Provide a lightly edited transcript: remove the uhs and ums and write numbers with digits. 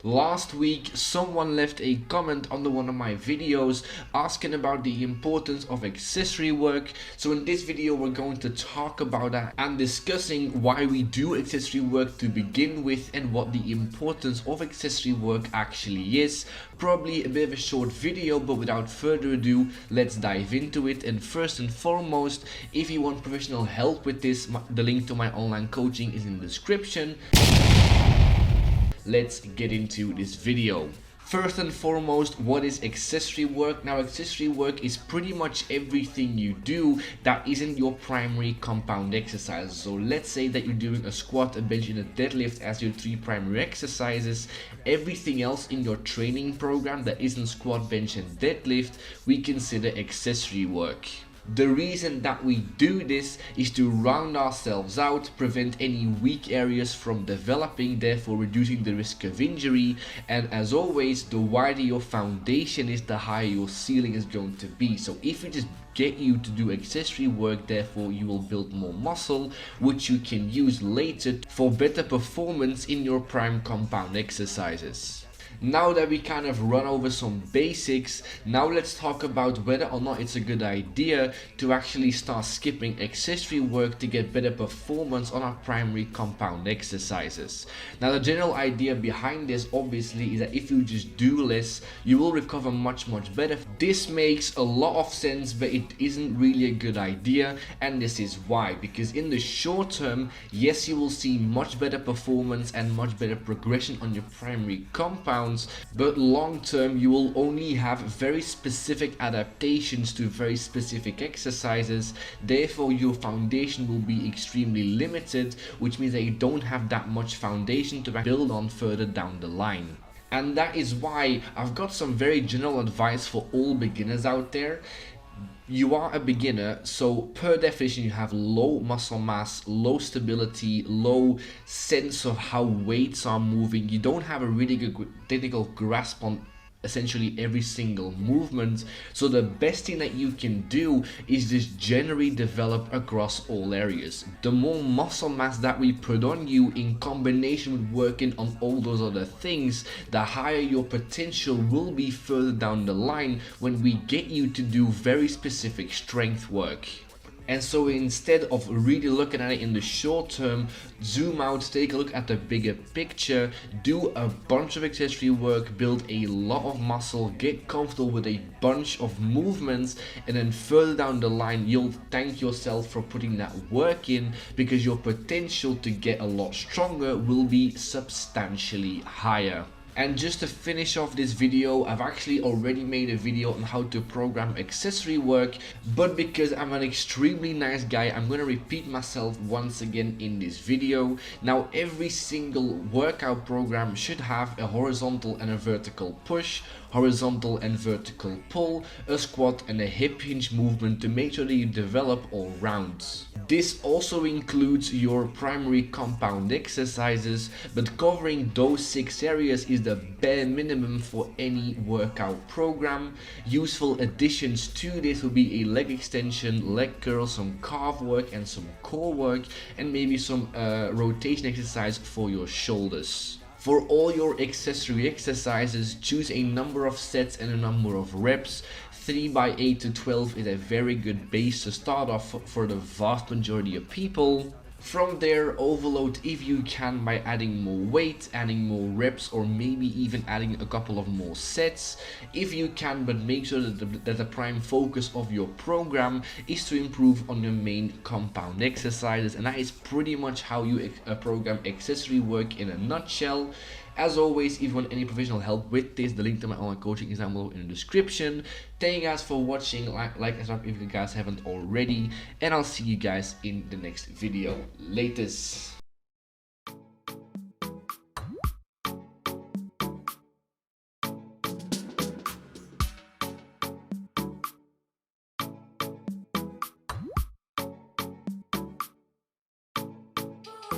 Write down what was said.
Last week, someone left a comment under one of my videos asking about the importance of accessory work. So in this video, we're going to talk about that and discussing why we do accessory work to begin with and what the importance of accessory work actually is. Probably a bit of a short video, but without further ado, let's dive into it. And first and foremost, if you want professional help with this, the link to my online coaching is in the description. Let's get into this video. First and foremost, what is accessory work? Now, accessory work is pretty much everything you do that isn't your primary compound exercises. So let's say that you're doing a squat, a bench, and a deadlift as your 3 primary exercises. Everything else in your training program that isn't squat, bench, and deadlift, we consider accessory work. The reason that we do this is to round ourselves out, prevent any weak areas from developing, therefore reducing the risk of injury. And as always, the wider your foundation is, the higher your ceiling is going to be. So if we just get you to do accessory work, therefore you will build more muscle, which you can use later for better performance in your prime compound exercises. Now that we kind of run over some basics, now let's talk about whether or not it's a good idea to actually start skipping accessory work to get better performance on our primary compound exercises. Now, the general idea behind this obviously is that if you just do less, you will recover much better. This makes a lot of sense, but it isn't really a good idea, and this is why. Because in the short term, yes, you will see much better performance and much better progression on your primary compound, but long term you will only have very specific adaptations to very specific exercises. Therefore your foundation will be extremely limited, which means that you don't have that much foundation to build on further down the line. And that is why I've got some very general advice for all beginners out there. You are a beginner, so per definition you have low muscle mass, low stability, low sense of how weights are moving. You don't have a really good technical grasp on essentially every single movement. So the best thing that you can do is just generally develop across all areas. The more muscle mass that we put on you in combination with working on all those other things, the higher your potential will be further down the line when we get you to do very specific strength work. And so instead of really looking at it in the short term, zoom out, take a look at the bigger picture, do a bunch of accessory work, build a lot of muscle, get comfortable with a bunch of movements, and then further down the line you'll thank yourself for putting that work in, because your potential to get a lot stronger will be substantially higher. And just to finish off this video, I've actually already made a video on how to program accessory work, but because I'm an extremely nice guy, I'm going to repeat myself once again in this video. Now, every single workout program should have a horizontal and a vertical push, horizontal and vertical pull, a squat and a hip hinge movement to make sure that you develop all rounds. This also includes your primary compound exercises, but covering those 6 areas is the bare minimum for any workout program. Useful additions to this will be a leg extension, leg curl, some calf work and some core work, and maybe some rotation exercise for your shoulders. For all your accessory exercises, choose a number of sets and a number of reps. 3 by 8 to 12 is a very good base to start off for the vast majority of people. From there, overload if you can by adding more weight, adding more reps, or maybe even adding a couple of more sets if you can, but make sure that the prime focus of your program is to improve on your main compound exercises. And that is pretty much how you program accessory work in a nutshell. As always, if you want any professional help with this, the link to my online coaching is down below in the description. Thank you guys for watching, like and subscribe if you guys haven't already, and I'll see you guys in the next video. Latest.